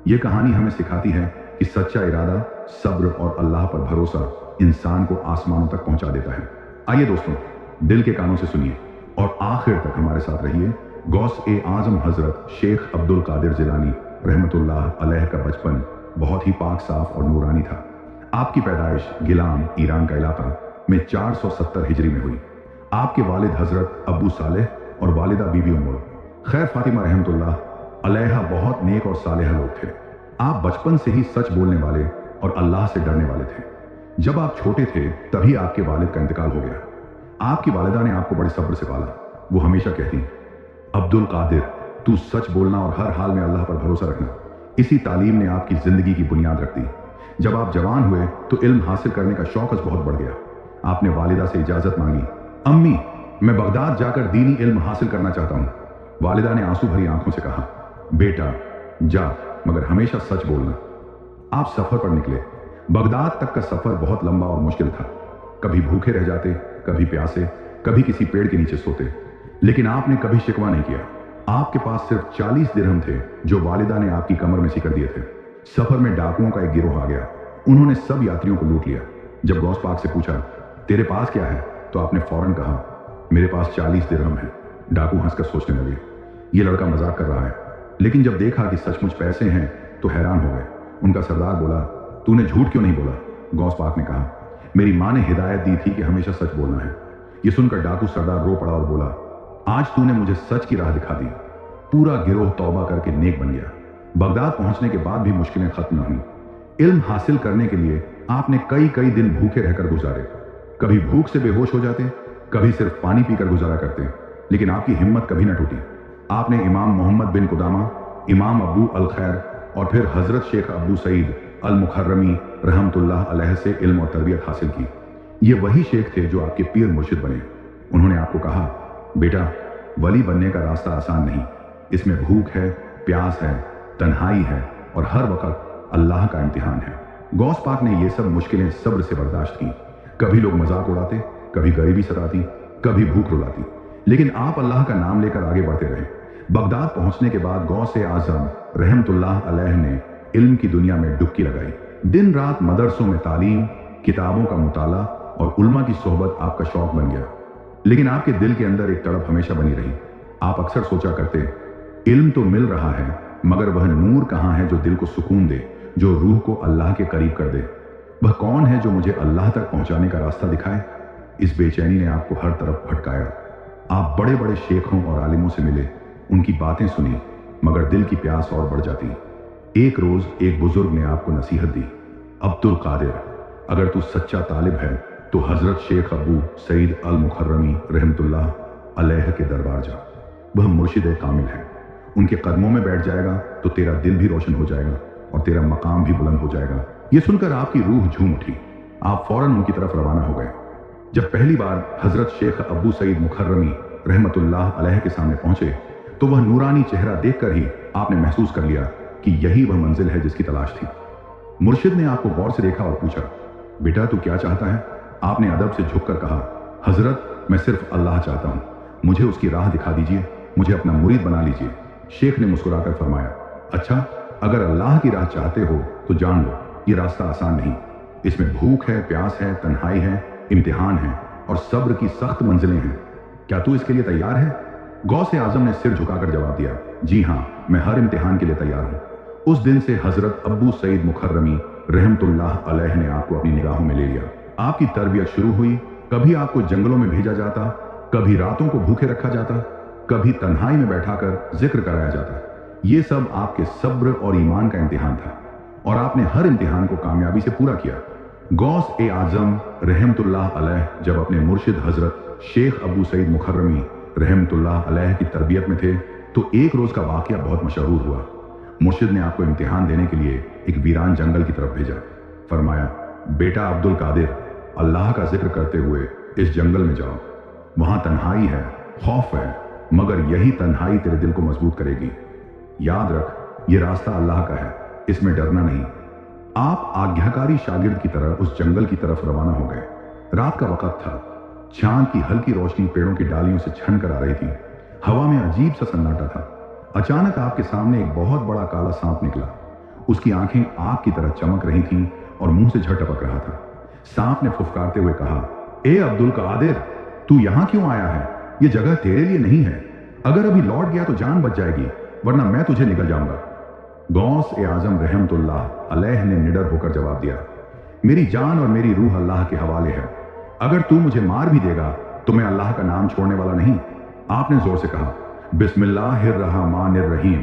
यह कहानी हमें सिखाती है कि सच्चा इरादा, सब्र और अल्लाह पर भरोसा इंसान को आसमानों तक पहुंचा देता है। आइए दोस्तों, दिल के कानों से सुनिए और आखिर तक हमारे साथ रहिए। गौस ए आजम हजरत शेख अब्दुल कादिर जिलानी रहमतुल्लाह अलैह का बचपन बहुत ही पाक, साफ और नूरानी था। आपकी पैदाइश गिलान, ईरान का इलाका में 470 हिजरी में हुई। आपके वालिद हजरत अब्बू सालेह और वालिदा बीबी उम्मुल खैर फातिमा रहमतुल्लाह अलैहा बहुत नेक और सालेह लोग थे। आप बचपन से ही सच बोलने वाले और अल्लाह से डरने वाले थे। जब आप छोटे थे तभी आपके वालिद का इंतकाल हो गया। आपकी वालिदा ने आपको बड़े सब्र से पाला। वो हमेशा कहती, अब्दुल कादिर, तू सच बोलना और हर हाल में अल्लाह पर भरोसा रखना। इसी तालीम ने आपकी जिंदगी की बुनियाद रख दी। जब आप जवान हुए तो इल्म हासिल करने का शौक बहुत बढ़ गया। आपने वालिदा से इजाजत मांगी, अम्मी, मैं बगदाद जाकर दीनी इल्म हासिल करना चाहता हूँ। वालिदा ने आंसू भरी आंखों से कहा, बेटा जा, मगर हमेशा सच बोलना। आप सफर पर निकले। बगदाद तक का सफर बहुत लंबा और मुश्किल था। कभी भूखे रह जाते, कभी प्यासे, कभी किसी पेड़ के नीचे सोते, लेकिन आपने कभी शिकवा नहीं किया। आपके पास सिर्फ 40 दिरहम थे जो वालिदा ने आपकी कमर में सिकर दिए थे। सफर में डाकुओं का एक गिरोह आ गया। उन्होंने सब यात्रियों को लूट लिया। जब गौस पाक से पूछा, तेरे पास क्या है, तो आपने फौरन कहा, मेरे पास 40 दिरहम है। डाकू हंसकर सोचने लगे, ये लड़का मजाक कर रहा है। लेकिन जब देखा कि सचमुच पैसे हैं तो हैरान हो गए। उनका सरदार बोला, तूने झूठ क्यों नहीं बोला? गौस पाक ने कहा, मेरी माँ ने हिदायत दी थी कि हमेशा सच बोलना है। ये सुनकर डाकू सरदार रो पड़ा और बोला, आज तूने मुझे सच की राह दिखा दी। पूरा गिरोह तौबा करके नेक बन गया। बगदाद पहुंचने के बाद भी मुश्किलें खत्म न हुई। इल्म हासिल करने के लिए आपने कई कई दिन भूखे रहकर गुजारे। कभी भूख से बेहोश हो जाते, कभी सिर्फ पानी पीकर गुजारा करते, लेकिन आपकी हिम्मत कभी न टूटी। आपने इमाम मोहम्मद बिन कुदामा, इमाम अबू अल खैर और फिर हजरत शेख अब्बू सईद अल मुखर्रमी रहमतुल्लाह अलैह से इल्म और तरबियत हासिल की। ये वही शेख थे जो आपके पीर मुर्शिद बने। उन्होंने आपको कहा, बेटा वली बनने का रास्ता आसान नहीं, इसमें भूख है, प्यास है, तन्हाई है और हर वक्त अल्लाह का इम्तिहान है। गौस पाक ने ये सब मुश्किलें सब्र से बर्दाश्त की। कभी लोग मजाक उड़ाते, कभी गरीबी सताती, कभी भूख रुलाती, लेकिन आप अल्लाह का नाम लेकर आगे बढ़ते रहे। बगदाद पहुंचने के बाद गौसे आजम रहमतुल्लाह अलैह ने इल्म की दुनिया में डुबकी लगाई। दिन रात मदरसों में तालीम, किताबों का मुताला और उल्मा की सोहबत आपका शौक बन गया। लेकिन आपके दिल के अंदर एक तड़प हमेशा बनी रही। आप अक्सर सोचा करते, इल्म तो मिल रहा है मगर वह नूर कहाँ है जो दिल को सुकून दे, जो रूह को अल्लाह के करीब कर दे। वह कौन है जो मुझे अल्लाह तक पहुंचाने का रास्ता दिखाए। इस बेचैनी ने आपको हर तरफ भटकाया। आप बड़े बड़े शेखों और आलिमों से मिले, उनकी बातें सुनी, मगर दिल की प्यास और बढ़ जाती। एक रोज एक बुजुर्ग ने आपको नसीहत दी, अब्दुल कादिर, अगर तू सच्चा तालिब है तो हजरत शेख अबू सईद अल मुखर्रमी रहमतुल्लाह अलैह के दरबार जा। वह मुर्शिद कामिल है। उनके कदमों में बैठ जाएगा तो तेरा दिल भी रोशन हो जाएगा और तेरा मकाम भी बुलंद हो जाएगा। ये सुनकर आपकी रूह झूम उठी। आप फौरन उनकी तरफ रवाना हो गए। जब पहली बार हजरत शेख अबू सईद मुखर्रमी रहमतुल्लाह अलैह के सामने पहुंचे तो वह नूरानी चेहरा देखकर ही आपने महसूस कर लिया कि यही वह मंजिल है जिसकी तलाश थी। मुर्शिद ने आपको गौर से देखा और पूछा, बेटा तू क्या चाहता है। आपने अदब से झुककर कहा, हजरत मैं सिर्फ अल्लाह चाहता हूँ, मुझे उसकी राह दिखा दीजिए, मुझे अपना मुरीद बना लीजिए। शेख ने मुस्कुराकर फरमाया, अच्छा अगर अल्लाह की राह चाहते हो तो जान लो ये रास्ता आसान नहीं। इसमें भूख है, प्यास है, तन्हाई है, इम्तिहान है और सब्र की सख्त मंजिलें हैं। क्या तू इसके लिए तैयार है। गौसे आजम ने सिर झुकाकर जवाब दिया, जी हाँ मैं हर इम्तिहान के लिए तैयार हूँ। उस दिन से हजरत अबू सईद मुखर्रमी रहमतुल्लाह अलैह ने आपको अपनी निगाहों में ले लिया। आपकी तरबियत शुरू हुई। कभी आपको जंगलों में भेजा जाता, कभी रातों को भूखे रखा जाता, कभी तन्हाई में बैठाकर जिक्र कराया जाता। ये सब आपके सब्र और ईमान का इम्तिहान था और आपने हर इम्तिहान को कामयाबी से पूरा किया। गौस ए आजम रहमतुल्लाह अलैह जब अपने मुर्शिद हजरत शेख अबू सईद मुखर्रमी रहमतुल्लाह अलैह की तरबियत में थे तो एक रोज का वाकया बहुत मशहूर हुआ। मुर्शिद ने आपको इम्तिहान देने के लिए एक वीरान जंगल की तरफ भेजा। फरमाया, बेटा अब्दुल कादिर, अल्लाह का जिक्र करते हुए इस जंगल में जाओ। वहां तन्हाई है, खौफ है, मगर यही तन्हाई तेरे दिल को मजबूत करेगी। याद रख, ये रास्ता अल्लाह का है, इसमें डरना नहीं। आप आज्ञाकारी शागिर्द की तरह उस जंगल की तरफ रवाना हो गए। रात का वक्त था। चांद की हल्की रोशनी पेड़ों की डालियों से छन कर आ रही थी। हवा में अजीब सा सन्नाटा था। अचानक आपके सामने एक बहुत बड़ा काला सांप निकला। उसकी आंखें आग की तरह चमक रही थीं और मुंह से झटपक रहा था। सांप ने फुफकारते हुए कहा, ए अब्दुल कादिर, तू यहां क्यों आया है। ये जगह तेरे लिए नहीं है। अगर अभी लौट गया तो जान बच जाएगी, वरना मैं तुझे निकल जाऊंगा। गौस ए आजम रहमतुल्लाह अलैह ने निडर होकर जवाब दिया, मेरी जान और मेरी रूह अल्लाह के हवाले है। अगर तू मुझे मार भी देगा तो मैं अल्लाह का नाम छोड़ने वाला नहीं। आपने जोर से कहा, बिस्मिल्लाहिर्रहमानिर्रहीम।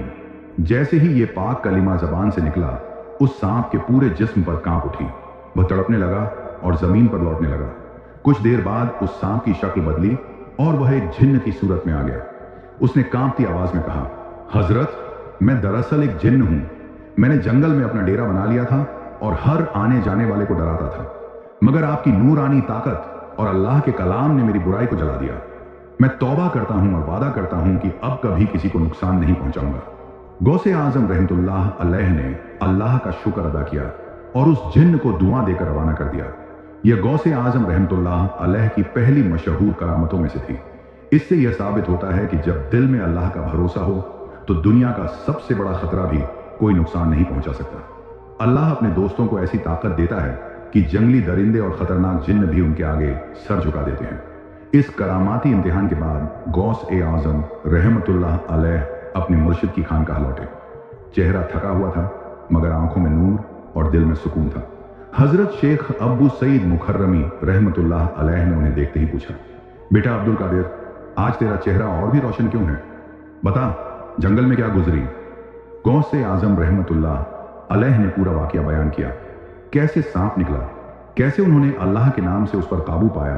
जैसे ही ये पाक कलिमा जबान से निकला, उस सांप के पूरे जिस्म पर कांप उठी। वह तड़पने लगा और जमीन पर लौटने लगा। कुछ देर बाद उस सांप की शक्ल बदली और वह एक जिन्न की सूरत में आ गया। उसने कांपती आवाज में कहा, हजरत मैं दरअसल एक जिन्न हूं। मैंने जंगल में अपना डेरा बना लिया था और हर आने जाने वाले को डराता था, मगर आपकी नूरानी ताकत और अल्लाह के कलाम ने मेरी बुराई को जला दिया। मैं तौबा करता हूं और वादा करता हूं कि अब कभी किसी को नुकसान नहीं पहुंचाऊंगा। गौसे आजम रहमतुल्लाह अलैह ने अल्लाह का शुक्र अदा किया और उस जिन्न को दुआ देकर रवाना कर दिया। यह गौसे आजम रहमतुल्लाह अलैह की पहली मशहूर करामतों में से थी। इससे यह साबित होता है कि जब दिल में अल्लाह का भरोसा हो तो दुनिया का सबसे बड़ा खतरा भी कोई नुकसान नहीं पहुंचा सकता। अल्लाह अपने दोस्तों को ऐसी ताकत देता है कि जंगली दरिंदे और खतरनाक जिन्न भी उनके आगे सर झुका देते हैं। इस करामाती इम्तिहान के बाद गौस ए आजम रहमतुल्लाह अलैह अपने मुर्शिद की खानकाह लौटे। चेहरा थका हुआ था, मगर आंखों में नूर और दिल में सुकून था। हजरत शेख अबू सईद मुखर्रमी रहमतुल्लाह अलैह ने उन्हें देखते ही पूछा, बेटा अब्दुल कादिर, आज तेरा चेहरा और भी रोशन क्यों है। बता, जंगल में क्या गुजरी। गौस ए आजम रहमतुल्लाह अलैह ने पूरा वाकया बयान किया। कैसे सांप निकला, कैसे उन्होंने अल्लाह के नाम से उस पर काबू पाया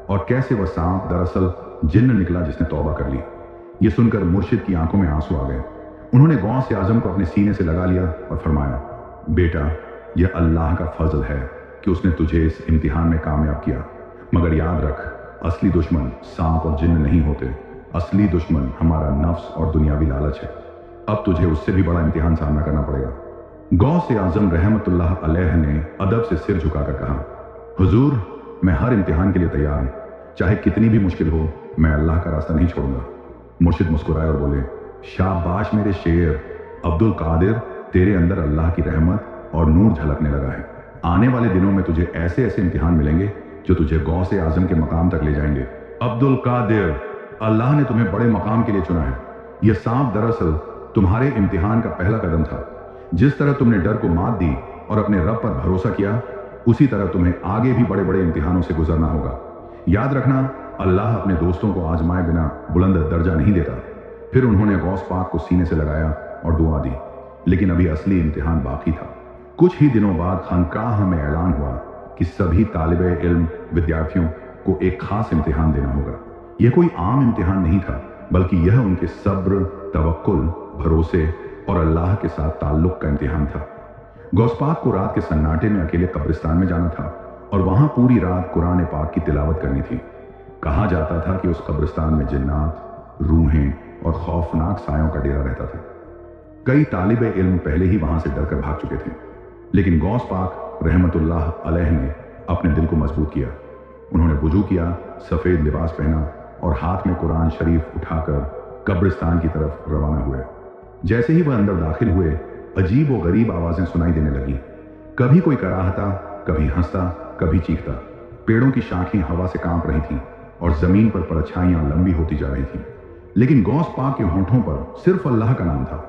और कैसे वह सांप दरअसल जिन्न निकला जिसने तौबा कर ली। यह सुनकर मुर्शिद की आंखों में आंसू आ गए। उन्होंने गौस ए आजम को अपने सीने से लगा लिया और फरमाया, बेटा यह अल्लाह का फजल है कि उसने तुझे इस इम्तिहान में कामयाब किया। मगर याद रख, असली दुश्मन सांप और जिन्न नहीं होते। असली दुश्मन हमारा नफ्स और दुनियावी लालच है। अब तुझे उससे भी बड़ा इम्तिहान सामना करना पड़ेगा। गौस आजम रहमतुल्लाह अलैह ने अदब से सिर झुकाकर कहा, हुजूर, मैं हर इम्तिहान के लिए तैयार हूँ। चाहे कितनी भी मुश्किल हो, मैं अल्लाह का रास्ता नहीं छोड़ूंगा। मुर्शिद मुस्कुराए और बोले, शाबाश मेरे शेर अब्दुल कादिर, तेरे अंदर अल्लाह की रहमत और नूर झलकने लगा है। आने वाले दिनों में तुझे ऐसे ऐसे इम्तिहान मिलेंगे जो तुझे गौस आजम के मकाम तक ले जाएंगे। अब्दुल कादिर, अल्लाह ने तुम्हें बड़े मकाम के लिए चुना है। यह सांप दरअसल तुम्हारे इम्तिहान का पहला कदम था। जिस तरह तुमने डर को मात दी और अपने रब पर भरोसा किया, उसी तरह तुम्हें आगे भी बड़े बड़े इम्तिहानों से गुजरना होगा। याद रखना, अल्लाह अपने दोस्तों को आजमाए बिना बुलंद दर्जा नहीं देता। फिर उन्होंने गौस पाक को सीने से लगाया और दुआ दी। लेकिन अभी असली इम्तिहान बाकी था। कुछ ही दिनों बाद खानकाह में ऐलान हुआ कि सभी तालिबे इल्म विद्यार्थियों को एक खास इम्तिहान देना होगा। यह कोई आम इम्तिहान नहीं था, बल्कि यह उनके सब्र, तवक्कुल, भरोसे और अल्लाह के साथ ताल्लुक का इम्तिहान था। गौस पाक को रात के सन्नाटे में अकेले कब्रिस्तान में जाना था और वहां पूरी रात कुरान पाक की तिलावत करनी थी। कहा जाता था कि उस कब्रिस्तान में जिन्नात, रूहें और खौफनाक सायों का डेरा रहता था। कई तालिबे इल्म पहले ही वहां से डरकर भाग चुके थे, लेकिन गौस पाक रहमतुल्लाह अलैह ने अपने दिल को मजबूत किया। उन्होंने वुजू किया, सफेद लिबास पहना और हाथ में कुरान शरीफ उठाकर कब्रिस्तान की तरफ रवाना हुए। जैसे ही वह अंदर दाखिल हुए, अजीब और गरीब आवाजें सुनाई देने लगी। कभी कोई कराहता, कभी हंसता, कभी चीखता। पेड़ों की शाखें हवा से कांप रही थीं और जमीन पर परछाइयां लंबी होती जा रही थीं। लेकिन गौस पाक के होंठों पर सिर्फ अल्लाह का नाम था।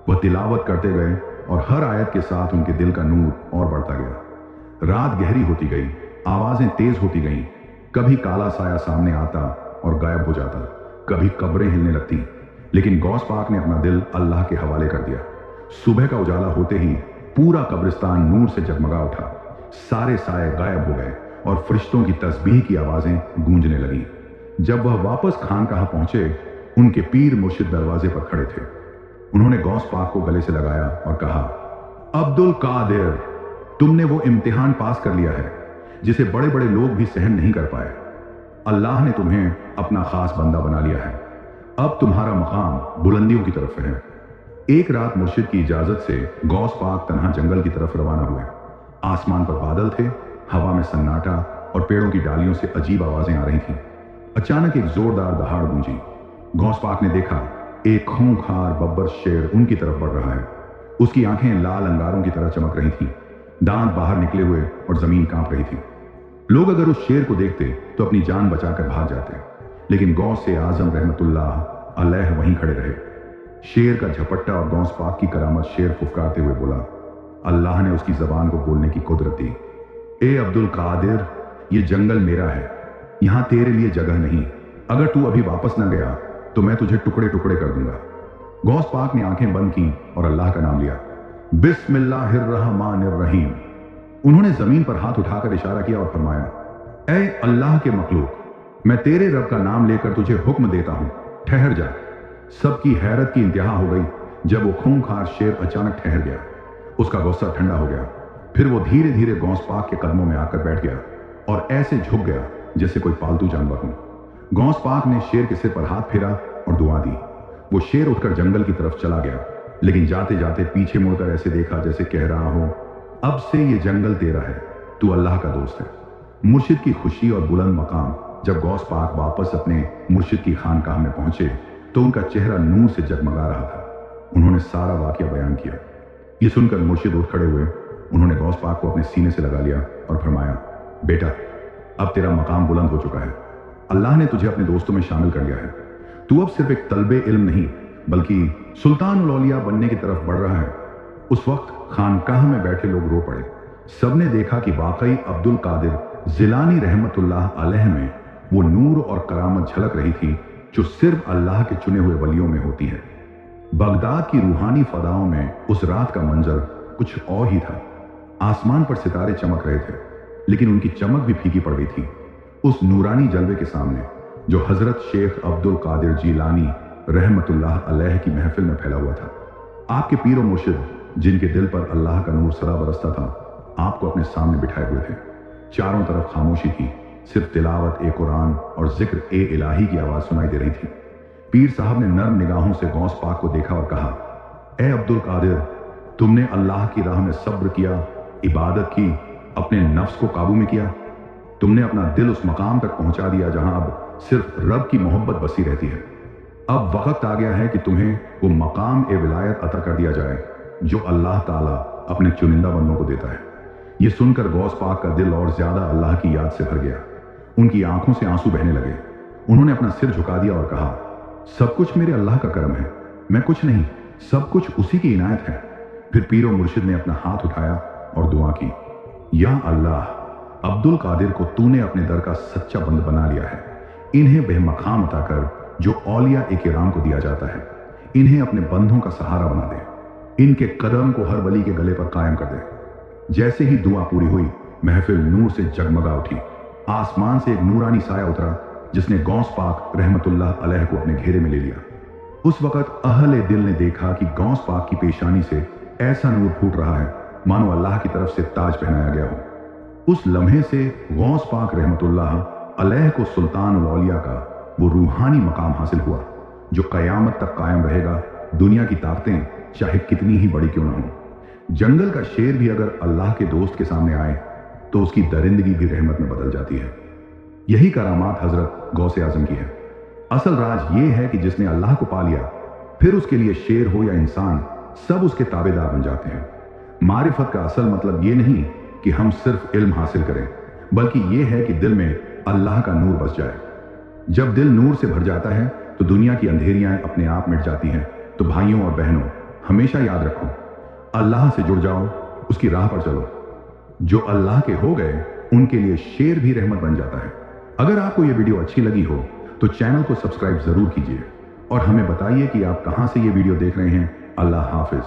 वह तिलावत करते गए और हर आयत के साथ उनके दिल का नूर और बढ़ता गया। रात गहरी होती गई, आवाजें तेज होती गईं। कभी काला साया सामने आता और गायब हो जाता, कभी कब्रें हिलने लगती। लेकिन गौस पाक ने अपना दिल अल्लाह के हवाले कर दिया। सुबह का उजाला होते ही पूरा कब्रिस्तान नूर से जगमगा उठा। सारे साए गायब हो गए और फरिश्तों की तस्बीह की आवाजें गूंजने लगी। जब वह वापस खानकाह पहुंचे, उनके पीर मुर्शिद दरवाजे पर खड़े थे। उन्होंने गौस पाक को गले से लगाया और कहा, अब्दुल कादिर, तुमने वो इम्तिहान पास कर लिया है जिसे बड़े बड़े लोग भी सहन नहीं कर पाए। अल्लाह ने तुम्हें अपना खास बंदा बना लिया है। अब तुम्हारा मकाम बुलंदियों की तरफ है। एक रात मुर्शिद की इजाजत से गौस पाक तन्हा जंगल की तरफ रवाना हुए। आसमान पर बादल थे, हवा में सन्नाटा और पेड़ों की डालियों से अजीब आवाजें आ रही थीं। अचानक एक जोरदार दहाड़ गूंजी। गौस पाक ने देखा, एक खूंखार बब्बर शेर उनकी तरफ बढ़ रहा है। उसकी आंखें लाल अंगारों की तरह चमक रही थीं, दांत बाहर निकले हुए और जमीन कांप रही थी। लोग अगर उस शेर को देखते तो अपनी जान बचाकर भाग जाते, लेकिन गौस आजम रहमतुल्लाह अलैह वहीं खड़े रहे। शेर का झपट्टा और गौस पाक की करामत शेर फुफकारते हुए बोला, अल्लाह ने उसकी जबान को बोलने की कुदरत दी। ए अब्दुल कादिर, ये जंगल मेरा है, यहां तेरे लिए जगह नहीं। अगर तू अभी वापस न गया तो मैं तुझे टुकड़े टुकड़े कर दूंगा। गौस पाक ने आंखें बंद की और अल्लाह का नाम लिया, बिस्मिल्लाहिर्रहमानिर्रहीम। उन्होंने जमीन पर हाथ उठाकर इशारा किया और फरमाया, ऐ अल्लाह के मखलूक, मैं तेरे रब का नाम लेकर तुझे हुक्म देता हूं, ठहर जा। सबकी हैरत की इंतहा हो गई जब वो खूंखार शेर अचानक ठहर गया। उसका गुस्सा ठंडा हो गया। फिर वो धीरे धीरे गौस पाक के कदमों में आकर बैठ गया और ऐसे झुक गया जैसे कोई पालतू जानवर हो। गौस पाक ने शेर के सिर पर हाथ फेरा और दुआ दी। वो शेर उठकर जंगल की तरफ चला गया, लेकिन जाते जाते पीछे मुड़कर ऐसे देखा जैसे कह रहा हो, अब से ये जंगल तेरा है, तू अल्लाह का दोस्त है। मुर्शिद की खुशी और बुलंद मकाम। जब गौस पाक वापस अपने मुर्शिद की खानकाह में पहुंचे तो उनका चेहरा नूर से जगमगा रहा था। उन्होंने सारा वाकया बयान किया। ये सुनकर मुर्शिद उठ खड़े हुए। उन्होंने गौस पाक को अपने सीने से लगा लिया और फरमाया, बेटा, अब तेरा मकाम बुलंद हो चुका है। अल्लाह ने तुझे अपने दोस्तों में शामिल कर लिया है। तू अब सिर्फ एक तलबे इल्म नहीं, बल्कि सुल्तानुल औलिया बनने की तरफ बढ़ रहा है। उस वक्त खानकाह में बैठे लोग रो पड़े। सबने देखा कि वाकई अब्दुल कादिर जिलानी रहमतुल्लाह अलैह में वो नूर और करामत झलक रही थी जो सिर्फ अल्लाह के चुने हुए वलियों में होती है। बगदाद की रूहानी फदाओं में उस रात का मंजर कुछ और ही था। आसमान पर सितारे चमक रहे थे, लेकिन उनकी चमक भी फीकी पड़ गई थी उस नूरानी जलवे के सामने जो हजरत शेख अब्दुल कादिर जिलानी रहमतुल्लाह अलैह की महफिल में फैला हुआ था। आपके पीर और मुर्शिद जिनके दिल पर अल्लाह का नूर सदा बरसता था, आपको अपने सामने बिठाए हुए थे। चारों तरफ खामोशी थी, सिर्फ तिलावत ए कुरान और जिक्र ए इलाही की आवाज सुनाई दे रही थी। पीर साहब ने नर्म निगाहों से गौस पाक को देखा और कहा, ए अब्दुल कादिर, तुमने अल्लाह की राह में सब्र किया, इबादत की, अपने नफ्स को काबू में किया। तुमने अपना दिल उस मकाम तक पहुंचा दिया जहां अब सिर्फ रब की मोहब्बत बसी रहती है। अब वक्त आ गया है कि तुम्हें वो मकाम ए विलायत अता कर दिया जाए जो अल्लाह ताला अपने चुनिंदा बंदों को देता है। ये सुनकर गौस पाक का दिल और ज्यादा अल्लाह की याद से भर गया। उनकी आंखों से आंसू बहने लगे। उन्होंने अपना सिर झुका दिया और कहा, सब कुछ मेरे अल्लाह का करम है, मैं कुछ नहीं, सब कुछ उसी की इनायत है। फिर पीरो मुर्शिद ने अपना हाथ उठाया और दुआ की, या अल्लाह, अब्दुल कादिर को तूने अपने दर का सच्चा बंद बना लिया है। इन्हें वह मकाम अता कर जो औलिया ए किराम को दिया जाता है। इन्हें अपने बंधों का सहारा बना दे। इनके कदम को हर वली के गले पर कायम कर दे। जैसे ही दुआ पूरी हुई, महफिल नूर से जगमगा उठी। आसमान से एक नूरानी साया उतरा जिसने गौस पाक रहमतुल्लाह अलैह को अपने घेरे में ले लिया। उस वक्त अहले दिल ने देखा कि गौस पाक की पेशानी से ऐसा नूर फूट रहा है मानो अल्लाह की तरफ से ताज पहनाया गया हो। उस लम्हे से गौस पाक रहमतुल्लाह अलैह को सुल्तान औलिया का वो रूहानी मकाम हासिल हुआ जो कयामत तक कायम रहेगा, दुनिया की ताकतें चाहे कितनी ही बड़ी क्यों ना हो। जंगल का शेर भी अगर अल्लाह के दोस्त के सामने आए तो उसकी दरिंदगी भी रहमत में बदल जाती है। यही करामात हजरत गौसे आजम की है। असल राज ये है कि जिसने अल्लाह को पा लिया, फिर उसके लिए शेर हो या इंसान, सब उसके ताबेदार बन जाते हैं। मारिफत का असल मतलब ये नहीं कि हम सिर्फ इल्म हासिल करें, बल्कि ये है कि दिल में अल्लाह का नूर बस जाए। जब दिल नूर से भर जाता है तो दुनिया की अंधेरियां अपने आप मिट जाती हैं। तो भाइयों और बहनों, हमेशा याद रखो, अल्लाह से जुड़ जाओ, उसकी राह पर चलो। जो अल्लाह के हो गए उनके लिए शेर भी रहमत बन जाता है। अगर आपको यह वीडियो अच्छी लगी हो तो चैनल को सब्सक्राइब जरूर कीजिए और हमें बताइए कि आप कहां से ये वीडियो देख रहे हैं। अल्लाह हाफिज।